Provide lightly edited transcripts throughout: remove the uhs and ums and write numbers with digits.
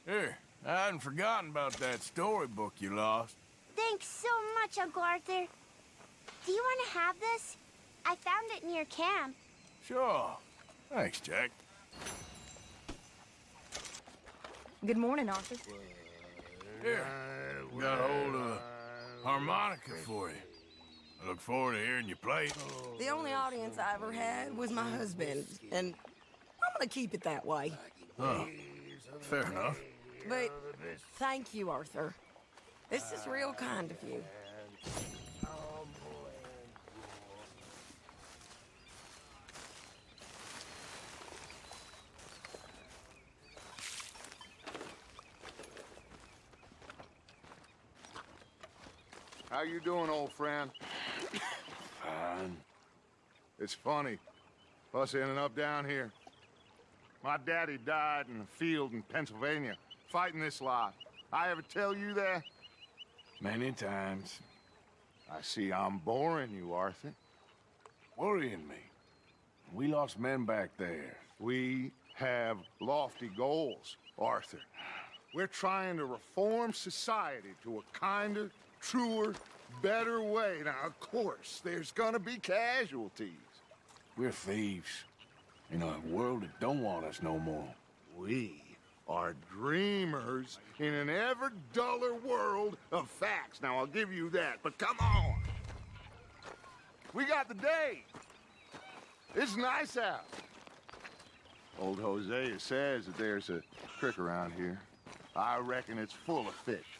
Here, I hadn't forgotten about that storybook you lost. Thanks so much, Uncle Arthur. Do you want to have this? I found it near camp. Sure. Thanks, Jack. Good morning, Arthur. Here, got a hold of a harmonica for you. I look forward to hearing you play. The only audience I ever had was my husband, and I'm gonna keep it that way. Huh. Fair enough. But thank you, Arthur. This is real kind of you. How you doing, old friend? Fine. It's funny, us ending up down here. My daddy died in a field in Pennsylvania, fighting this lot. I ever tell you that? Many times. I see I'm boring you, Arthur. Worrying me. We lost men back there. We have lofty goals, Arthur. We're trying to reform society to a kinder, truer, better way. Now, of course, there's gonna be casualties. We're thieves. In a world that don't want us no more. We are dreamers in an ever duller world of facts. Now, I'll give you that, but come on. We got the day. It's nice out. Old Hosea says that there's a creek around here. I reckon it's full of fish.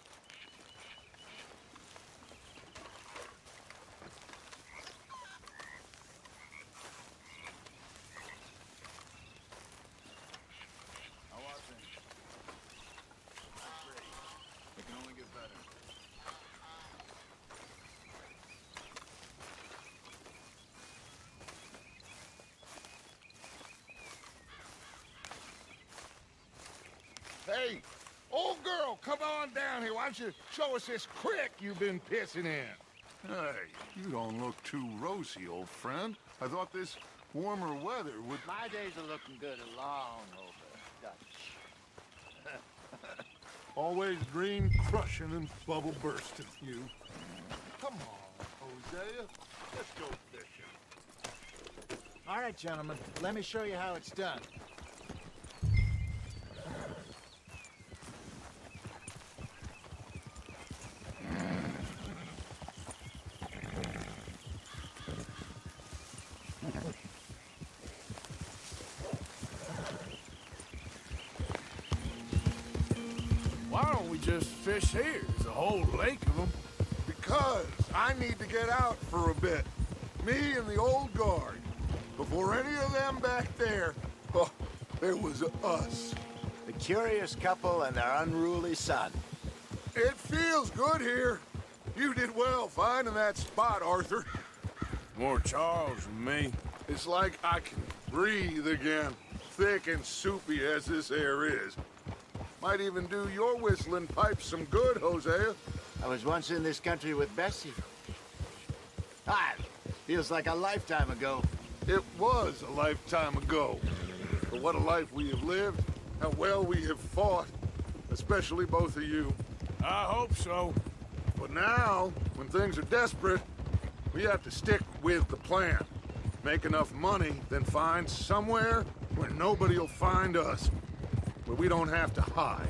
It can only get better. Hey, old girl, come on down here. Why don't you show us this creek you've been pissing in? Hey, you don't look too rosy, old friend. I thought this warmer weather would... My days are looking good along over Dutch. Always dream crushing and bubble bursting, you. Come on, Hosea. Let's go fishing. All right, gentlemen, let me show you how it's done. Why don't we just fish here? There's a whole lake of them. Because I need to get out for a bit. Me and the old guard. Before any of them back there, oh, there was us. The curious couple and their unruly son. It feels good here. You did well finding that spot, Arthur. More Charles than me. It's like I can breathe again, thick and soupy as this air is. Might even do your whistling pipes some good, Hosea. I was once in this country with Bessie. Ah, feels like a lifetime ago. It was a lifetime ago. But what a life we have lived, how well we have fought, especially both of you. I hope so. But now, when things are desperate, we have to stick with the plan. Make enough money, then find somewhere where nobody will find us. Where we don't have to hide.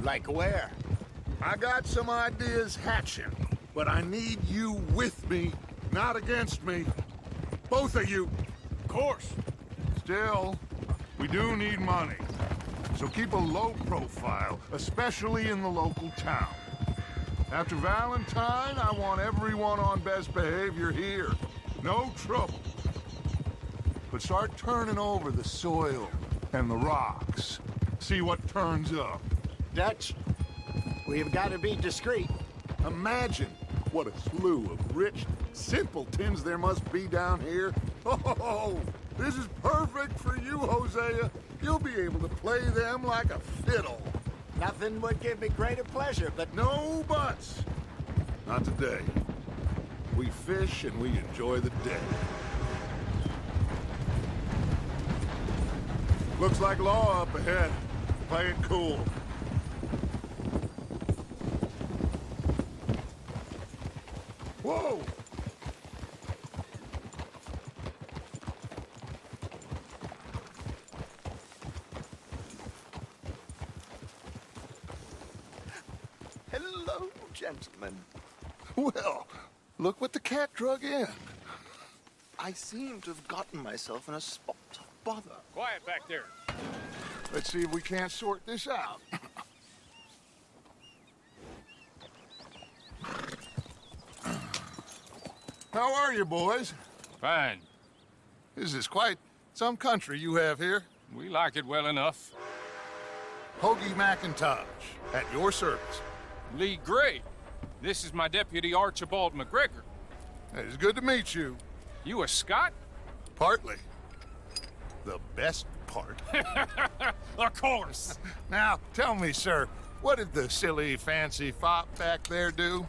Like where? I got some ideas hatching, but I need you with me, not against me. Both of you. Of course. Still, we do need money. So keep a low profile, especially in the local town. After Valentine, I want everyone on best behavior here. No trouble. But start turning over the soil and the rocks. See what turns up. Dutch, we've got to be discreet. Imagine what a slew of rich simpletons there must be down here. Oh, this is perfect for you, Hosea. You'll be able to play them like a fiddle. Nothing would give me greater pleasure, but No buts. Not today. We fish and we enjoy the day. Looks like law up ahead. Play it cool. Whoa! Hello, gentlemen. Well, look what the cat drug in. I seem to have gotten myself in a spot of bother. Quiet back there. Let's see if we can't sort this out. How are you, boys? Fine. This is quite some country you have here. We like it well enough. Hoagie McIntosh, at your service. Lee Gray. This is my deputy Archibald McGregor. It's good to meet you. You a Scot? Partly. The best part. Of course. Now, tell me, sir, what did the silly, fancy fop back there do?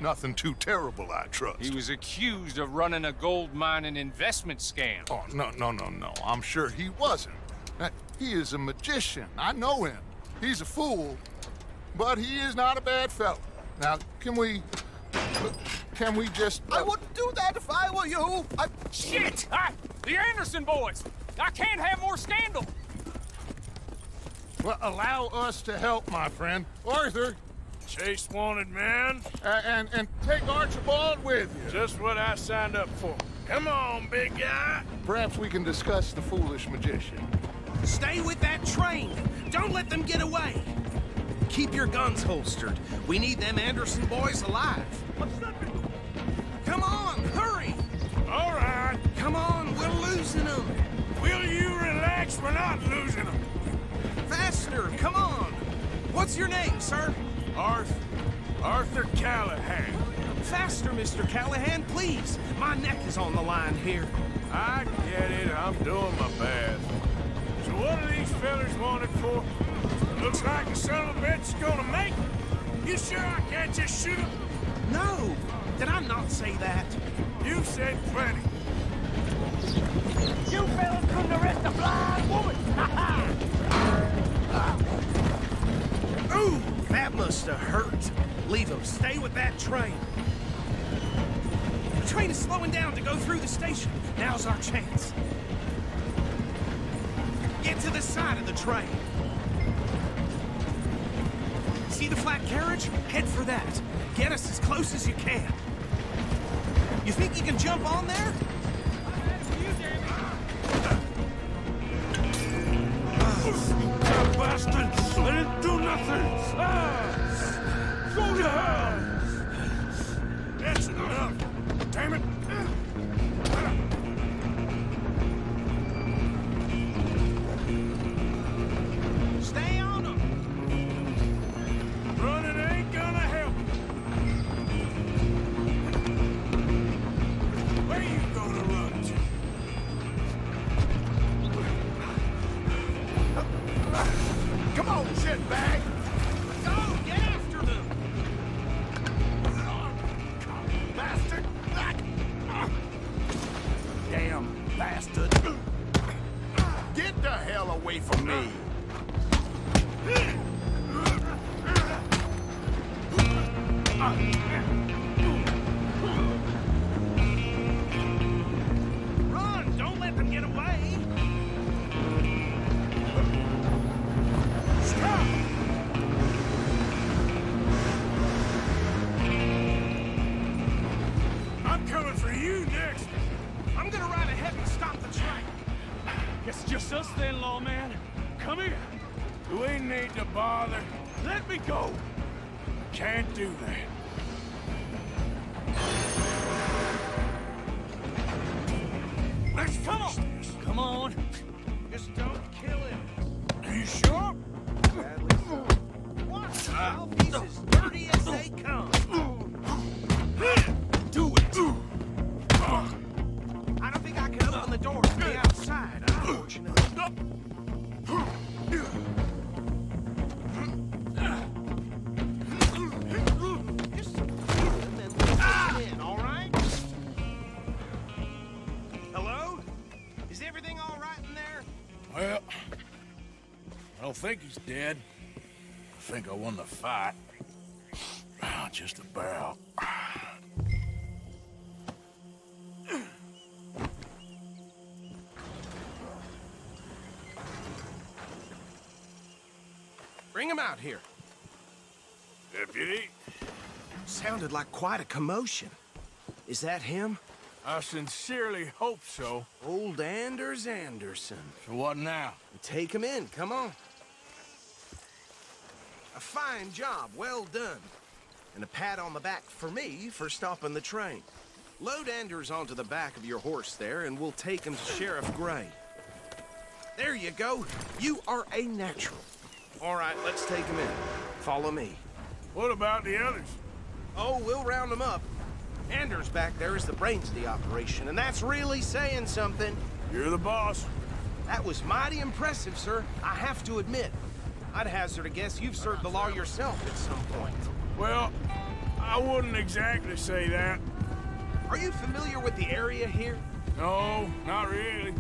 Nothing too terrible, I trust. He was accused of running a gold mining investment scam. Oh, no. I'm sure he wasn't. He is a magician. I know him. He's a fool, but he is not a bad fellow. Now, can we just... I wouldn't do that if I were you. Shit! The Anderson boys! I can't have more scandal! Well, allow us to help, my friend. Arthur, Chase wanted man. and take Archibald with you. Just what I signed up for. Come on, big guy. Perhaps we can discuss the foolish magician. Stay with that train. Don't let them get away. Keep your guns holstered. We need them Anderson boys alive. Come on, hurry. All right. Come on, we're losing them. Will you relax? We're not losing them. Faster, come on. What's your name, sir? Arthur Callahan. Faster, Mr. Callahan, please. My neck is on the line here. I get it. I'm doing my best. So what are these fellas wanted for? Looks like the son of a bitch is gonna make it. You sure I can't just shoot him? No, did I not say that? You've said plenty. You fellas couldn't arrest a blind woman! Ooh, that must have hurt. Leave them. Stay with that train. The train is slowing down to go through the station. Now's our chance. Get to the side of the train. See the flat carriage? Head for that. Get us as close as you can. You think you can jump on there? Bastard! I didn't do nothing! Go to hell! That's enough! Damn it! Stay on them! Running ain't gonna help! Where you gonna run to? Come on, shitbag! Go! Get after them! Bastard! Damn bastard. Get the hell away from me. Run! Don't let them get away! Stop! I'm coming for you next! I'm gonna ride ahead and stop the train. Guess it's just us then, lawman. Come here. Do we need to bother? Let me go. Can't do that. Let's finish this. Come on. Just don't kill him. Are you sure? Watch how he's as dirty as they come. Do it! I don't think I can open the door from the outside, unfortunately. Just kill him and listen in, all right? Hello? Is everything all right in there? Well, I don't think he's dead. I think I won the fight. Just about. Bring him out here. Deputy, Sounded like quite a commotion. Is that him? I sincerely hope so. Old Anders Anderson. So what now? Take him in, come on. A fine job, well done. And a pat on the back for me for stopping the train. Load Anders onto the back of your horse there, and we'll take him to Sheriff Gray. There you go. You are a natural. All right, let's take him in. Follow me. What about the others? Oh, we'll round them up. Anders back there is the brains of the operation, and that's really saying something. You're the boss. That was mighty impressive, sir. I have to admit. I'd hazard a guess you've served the law yourself at some point. Well, I wouldn't exactly say that. Are you familiar with the area here? No, not really.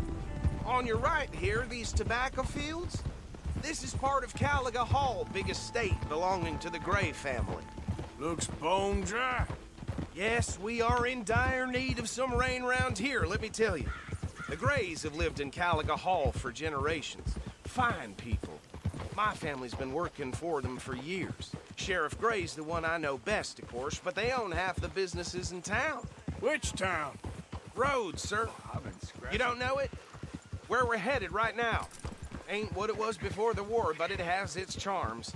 On your right here, these tobacco fields? This is part of Caliga Hall, big estate belonging to the Gray family. Looks bone dry. Yes, we are in dire need of some rain round here, let me tell you. The Grays have lived in Caliga Hall for generations. Fine people. My family's been working for them for years. Sheriff Gray's the one I know best, of course, but they own half the businesses in town. Which town? Rhodes, sir. You don't know it? Where we're headed right now. Ain't what it was before the war, but it has its charms.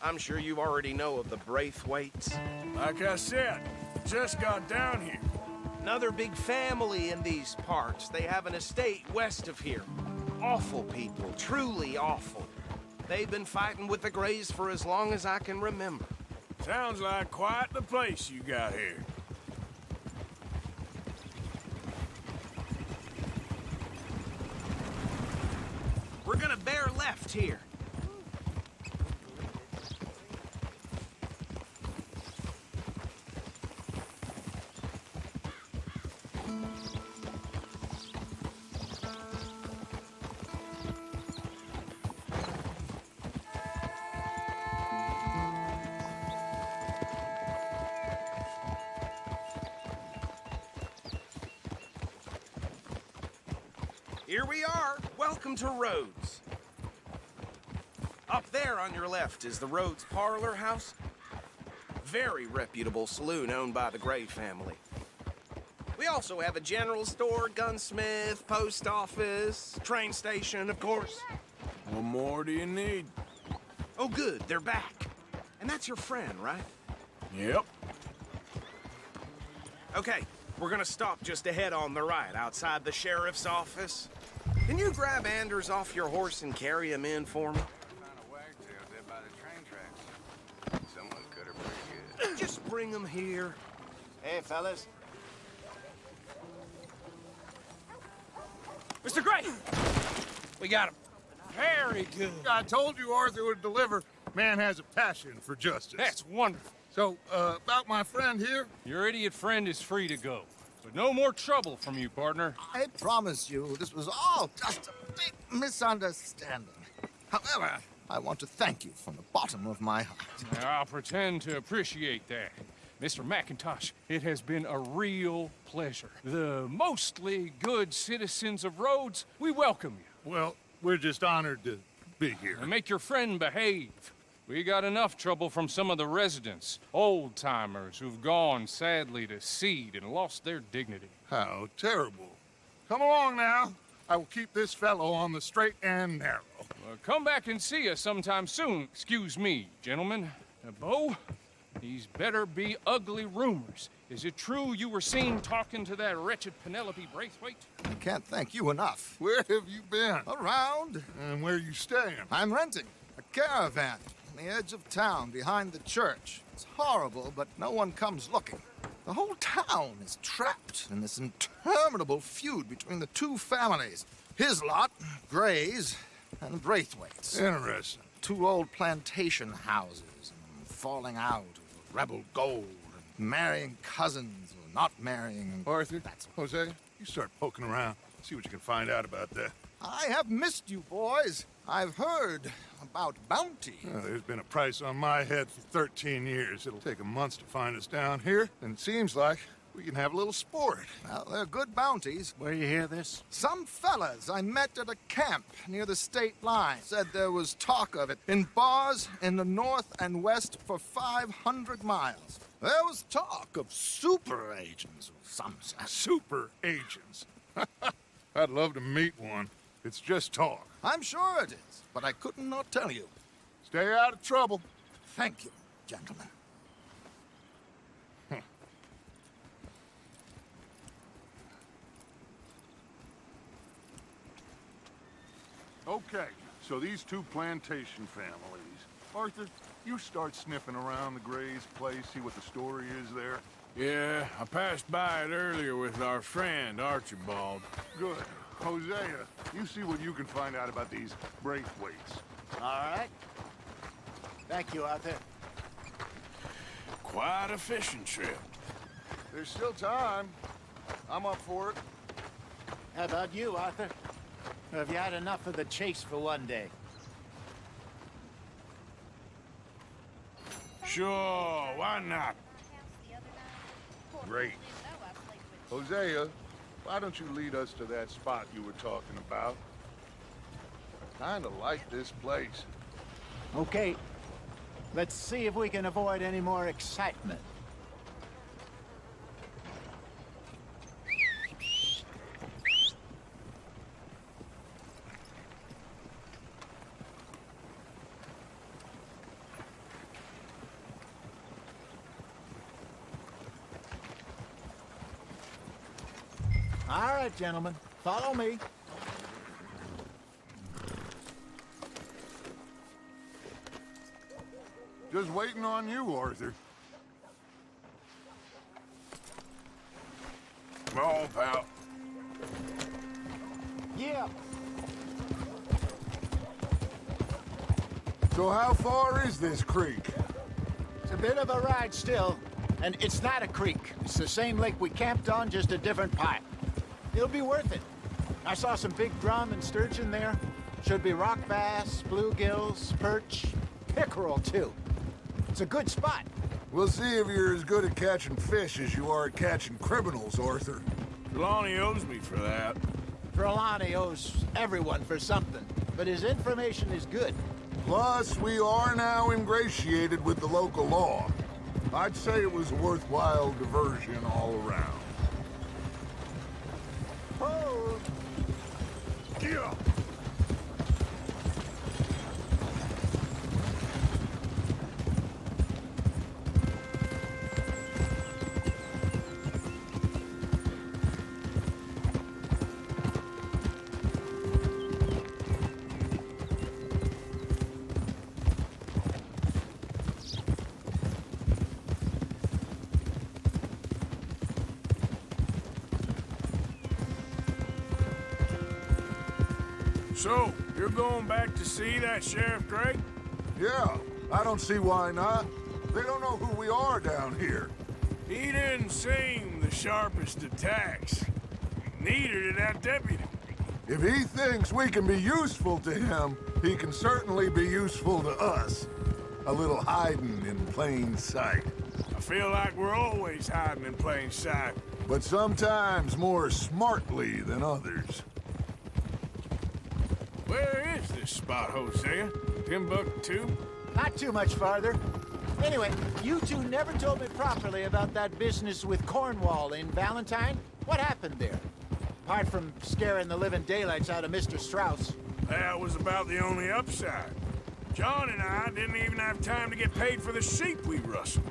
I'm sure you already know of the Braithwaites. Like I said, just got down here. Another big family in these parts. They have an estate west of here. Awful people, truly awful. They've been fighting with the Grays for as long as I can remember. Sounds like quite the place you got here. We're gonna bear left here. Here we are. Welcome to Rhodes. Up there on your left is the Rhodes Parlor House. Very reputable saloon owned by the Gray family. We also have a general store, gunsmith, post office, train station, of course. What more do you need? Oh, good. They're back. And that's your friend, right? Yep. Okay, we're gonna stop just ahead on the right, outside the sheriff's office. Can you grab Anders off your horse and carry him in for me? Just bring him here. Hey, fellas. Mr. Gray! We got him. Very good. I told you Arthur would deliver. Man has a passion for justice. That's wonderful. So, about my friend here? Your idiot friend is free to go. But no more trouble from you, partner. I promise you, this was all just a big misunderstanding. However, I want to thank you from the bottom of my heart. I'll pretend to appreciate that. Mr. McIntosh, it has been a real pleasure. The mostly good citizens of Rhodes, we welcome you. Well, we're just honored to be here. And make your friend behave. We got enough trouble from some of the residents, old-timers who've gone, sadly, to seed and lost their dignity. How terrible. Come along now. I will keep this fellow on the straight and narrow. Come back and see us sometime soon. Excuse me, gentlemen. Bo, these better be ugly rumors. Is it true you were seen talking to that wretched Penelope Braithwaite? I can't thank you enough. Where have you been? Around. And where you staying? I'm renting a caravan on the edge of town behind the church. It's horrible, but no one comes looking. The whole town is trapped in this interminable feud between the two families. His lot, Gray's, and Braithwaite's. Interesting. Two old plantation houses, and falling out over rebel gold, and marrying cousins or not marrying. And Arthur, Jose, you start poking around. See what you can find out about that. I have missed you, boys. I've heard about bounty. Well, there's been a price on my head for 13 years. It'll take 'em months to find us down here, and it seems like We can have a little sport. Well, they're good bounties. Where you hear this? Some fellas I met at a camp near the state line said there was talk of it in bars in the north and west for 500 miles. There was talk of super agents of some sort. Super agents. I'd love to meet one. It's just talk. I'm sure it is, but I couldn't not tell you. Stay out of trouble. Thank you, gentlemen. Okay, so these two plantation families. Arthur, you start sniffing around the Gray's place, see what the story is there. Yeah, I passed by it earlier with our friend, Archibald. Good. Hosea, you see what you can find out about these Braithwaites. All right. Thank you, Arthur. Quite a fishing trip. There's still time. I'm up for it. How about you, Arthur? Or have you had enough of the chase for one day? Sure, why not? Great. Hosea, why don't you lead us to that spot you were talking about? Kinda like this place. Okay. Let's see if we can avoid any more excitement. All right, gentlemen. Follow me. Just waiting on you, Arthur. Come on, pal. Yeah. So how far is this creek? It's a bit of a ride still, and it's not a creek. It's the same lake we camped on, just a different part. It'll be worth it. I saw some big drum and sturgeon there. Should be rock bass, bluegills, perch, pickerel too. It's a good spot. We'll see if you're as good at catching fish as you are at catching criminals, Arthur. Trelawney owes me for that. Trelawney owes everyone for something, but his information is good. Plus, we are now ingratiated with the local law. I'd say it was a worthwhile diversion all around. Oh! Yeah. So, you're going back to see that Sheriff Gray? Yeah, I don't see why not. They don't know who we are down here. He didn't seem the sharpest attacks. Neither did that deputy. If he thinks we can be useful to him, he can certainly be useful to us. A little hiding in plain sight. I feel like we're always hiding in plain sight. But sometimes more smartly than others. Where is this spot, Hosea? Timbuktu? Not too much farther. Anyway, you two never told me properly about that business with Cornwall in Valentine. What happened there? Apart from scaring the living daylights out of Mr. Strauss. That was about the only upside. John and I didn't even have time to get paid for the sheep we rustled.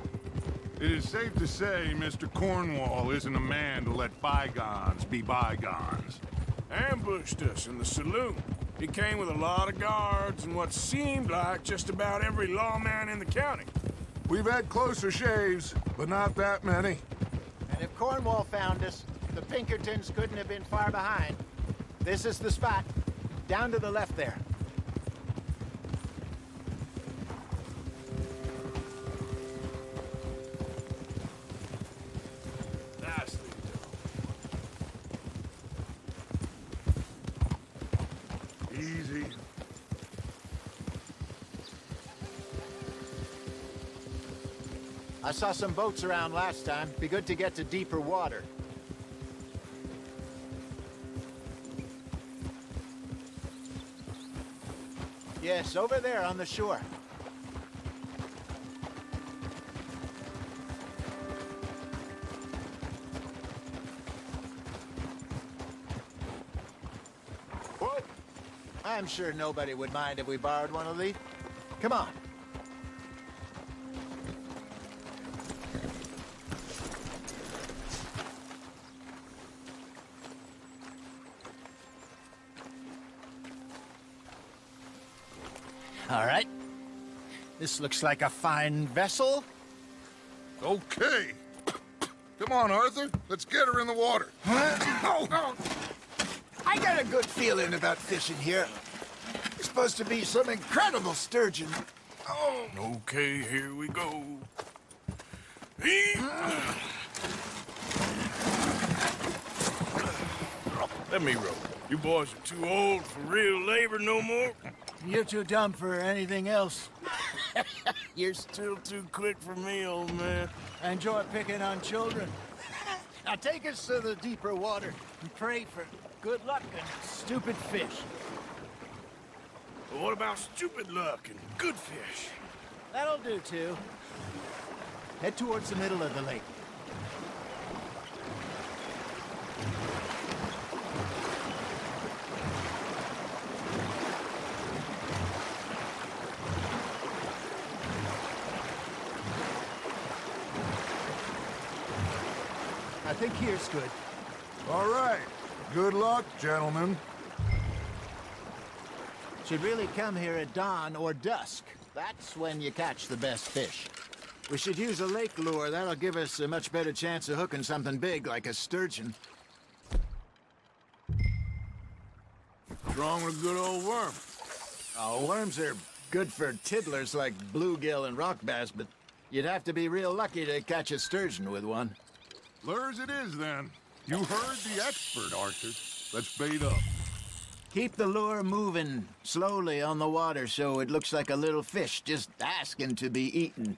It is safe to say Mr. Cornwall isn't a man to let bygones be bygones. Ambushed us in the saloon. He came with a lot of guards and what seemed like just about every lawman in the county. We've had closer shaves, but not that many. And if Cornwall found us, the Pinkertons couldn't have been far behind. This is the spot. Down to the left there. Nicely done. Easy. I saw some boats around last time. Be good to get to deeper water. Yes, over there on the shore. Whoa! I'm sure nobody would mind if we borrowed one of these. Come on. All right. This looks like a fine vessel. Okay. Come on, Arthur. Let's get her in the water. Oh. I got a good feeling about fishing here. It's supposed to be some incredible sturgeon. Oh. Okay, here we go. Let me row. You boys are too old for real labor no more. You're too dumb for anything else. You're still too quick for me, old man. I enjoy picking on children. Now take us to the deeper water and pray for good luck and stupid fish. But what about stupid luck and good fish? That'll do, too. Head towards the middle of the lake. I think here's good. All right. Good luck, gentlemen. Should really come here at dawn or dusk. That's when you catch the best fish. We should use a lake lure. That'll give us a much better chance of hooking something big like a sturgeon. What's wrong with a good old worm? Oh, worms are good for tiddlers like bluegill and rock bass, but you'd have to be real lucky to catch a sturgeon with one. Lures it is, then. You heard the expert, Arthur. Let's bait up. Keep the lure moving slowly on the water so it looks like a little fish just asking to be eaten.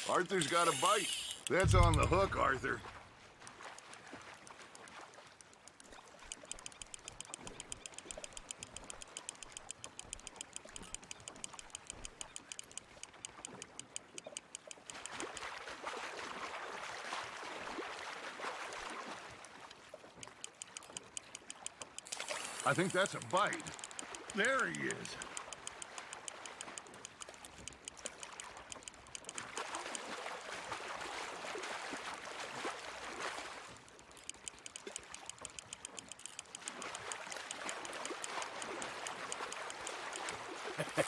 Arthur's got a bite. That's on the hook, Arthur. I think that's a bite. There he is.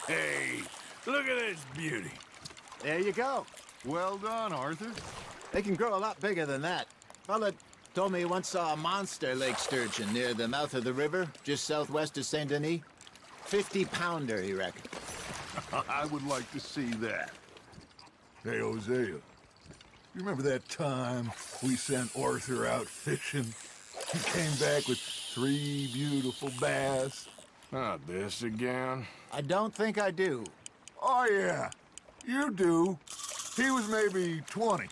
Hey, look at this beauty. There you go. Well done, Arthur. They can grow a lot bigger than that. Fella told me he once saw a monster lake sturgeon near the mouth of the river, just southwest of Saint Denis. 50-pounder, he reckoned. I would like to see that. Hey, Hosea, you remember that time we sent Arthur out fishing? He came back with 3 beautiful bass. Not this again. I don't think I do. Oh, yeah, you do. He was maybe 20,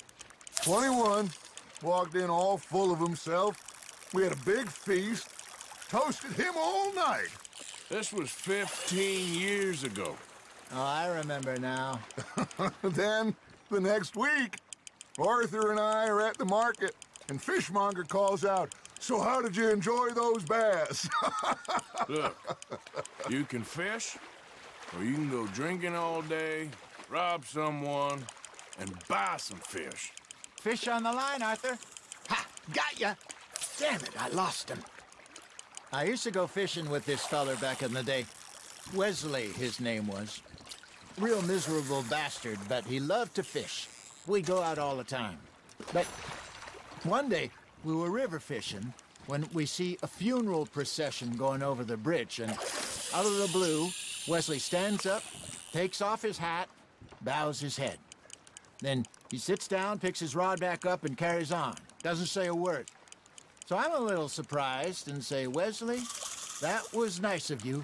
21, walked in all full of himself. We had a big feast, toasted him all night. This was 15 years ago. Oh, I remember now. Then, the next week, Arthur and I are at the market, and Fishmonger calls out, "So how did you enjoy those bass?" Look, you can fish, or you can go drinking all day, rob someone, and buy some fish. Fish on the line, Arthur. Ha! Got ya! Damn it, I lost him. I used to go fishing with this feller back in the day. Wesley, his name was. Real miserable bastard, but he loved to fish. We'd go out all the time. But one day, we were river fishing when we see a funeral procession going over the bridge, and out of the blue, Wesley stands up, takes off his hat, bows his head. Then he sits down, picks his rod back up, and carries on. Doesn't say a word. So I'm a little surprised and say, Wesley, that was nice of you.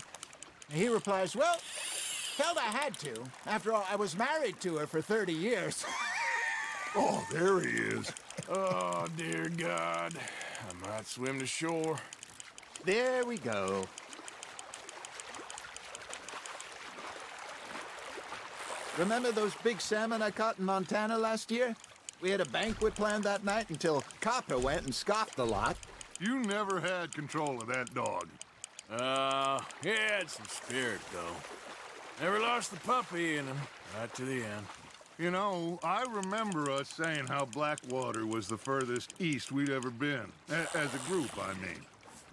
And he replies, well, felt I had to. After all, I was married to her for 30 years. Oh, there he is. Oh, dear God. I might swim to shore. There we go. Remember those big salmon I caught in Montana last year? We had a banquet planned that night until Copper went and scoffed the lot. You never had control of that dog. He had some spirit, though. Never lost the puppy in him, right to the end. You know, I remember us saying how Blackwater was the furthest east we'd ever been. As a group, I mean.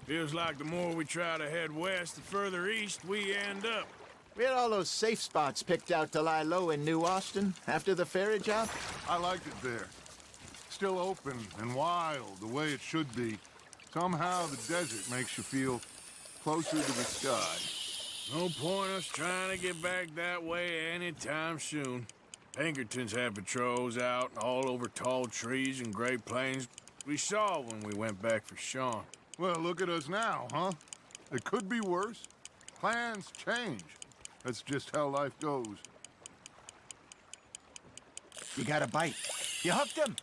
Feels like the more we try to head west, the further east we end up. We had all those safe spots picked out to lie low in New Austin after the ferry job. I liked it there. Still open and wild, the way it should be. Somehow the desert makes you feel closer to the sky. No point us trying to get back that way anytime soon. Pinkertons had patrols out all over tall trees and Great Plains we saw when we went back for Sean. Well, look at us now, huh? It could be worse. Plans change. That's just how life goes. You got a bite. You hooked him.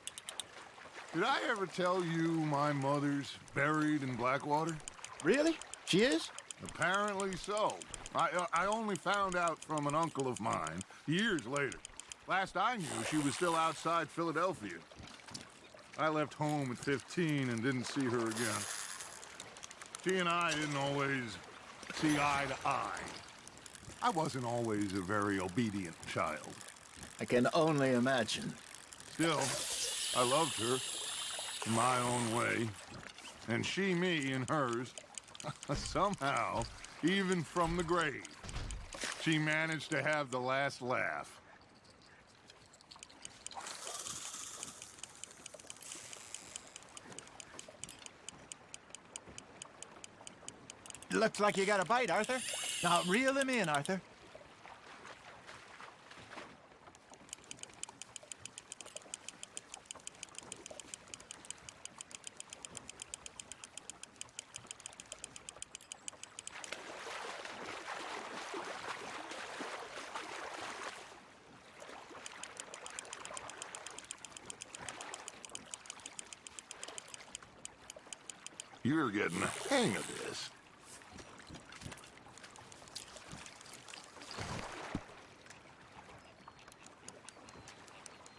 Did I ever tell you my mother's buried in Blackwater? Really? She is? Apparently so. I only found out from an uncle of mine years later. Last I knew, she was still outside Philadelphia. I left home at 15 and didn't see her again. She and I didn't always see eye to eye. I wasn't always a very obedient child. I can only imagine. Still, I loved her in my own way, and she me in hers. Somehow, even from the grave, she managed to have the last laugh. Looks like you got a bite, Arthur. Now, reel him in, Arthur. You're getting the hang of this.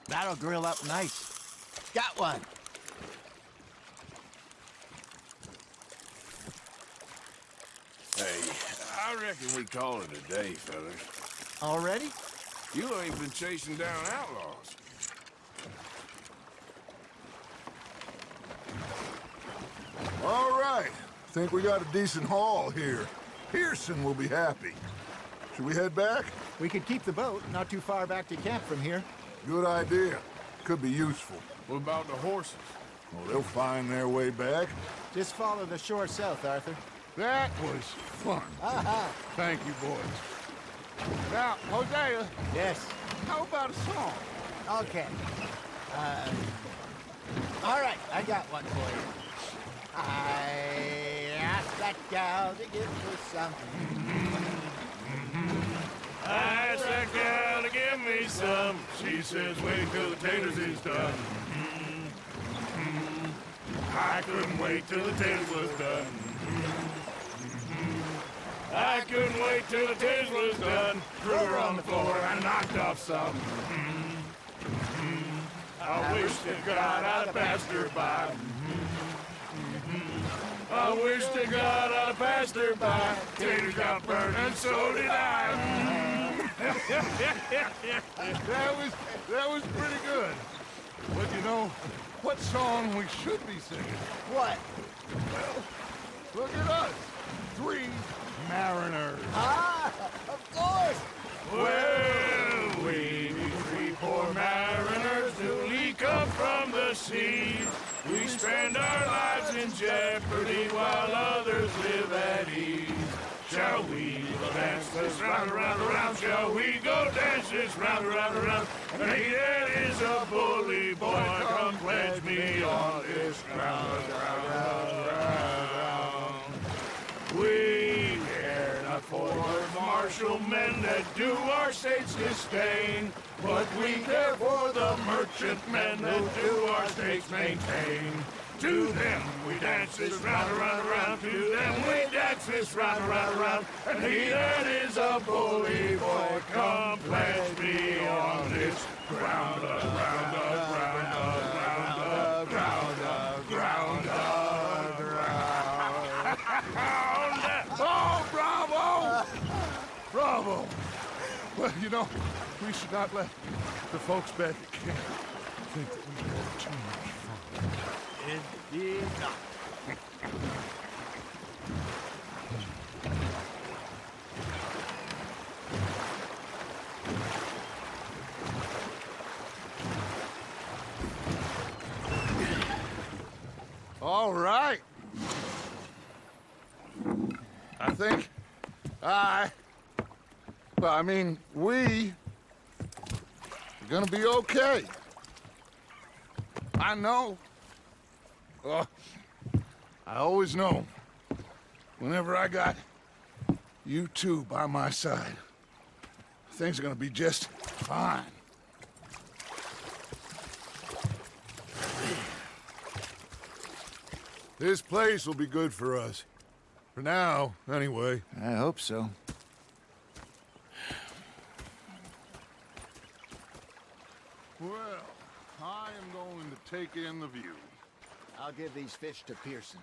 That'll grill up nice. Got one. Hey, I reckon we call it a day, fellas. Already? You ain't been chasing down outlaws. All right. Think we got a decent haul here. Pearson will be happy. Should we head back? We could keep the boat not too far back to camp from here. Good idea. Could be useful. What about the horses? Well, they'll find their way back. Just follow the shore south, Arthur. That was fun. Thank you, boys. Now, Hosea, Yes. how about a song? Okay. All right, I got one for you. I asked that gal to give me something. I asked that gal to give me some. She says, wait till the taters is done. I couldn't wait till the taters was done. I couldn't wait till the taters was done. Threw her on the floor and knocked off some. I wish to God I'd passed her by. I wish to God I'd passed her by. Taters got burned and so did I. That was pretty good. But you know, what song we should be singing? What? Well, look at us. 3 mariners. Ah, of course. Well, we 3 poor mariners newly come from the seas. We spend our lives in jeopardy while others live at ease. Shall we go dance this round, around, around? Shall we go dance this round, around, around? Hey, that is a bully boy. Come pledge me on this round, round, round. official men that do our state's disdain. But we care for the merchantmen that do our state's maintain. To them we dance this round, around, around. To them we dance this round, around, around. And he that is a bully boy, come pledge me on this ground up, ground up, ground up, ground up, ground up, ground up, ground up. Oh, bravo! Bravo! Well, you know, we should not let the folks back at camp think that we had too much fun. Indeed not. All right. I think we are gonna be okay. I know. I always know. Whenever I got you two by my side, things are gonna be just fine. This place will be good for us. For now, anyway. I hope so. Well, I am going to take in the view. I'll give these fish to Pearson.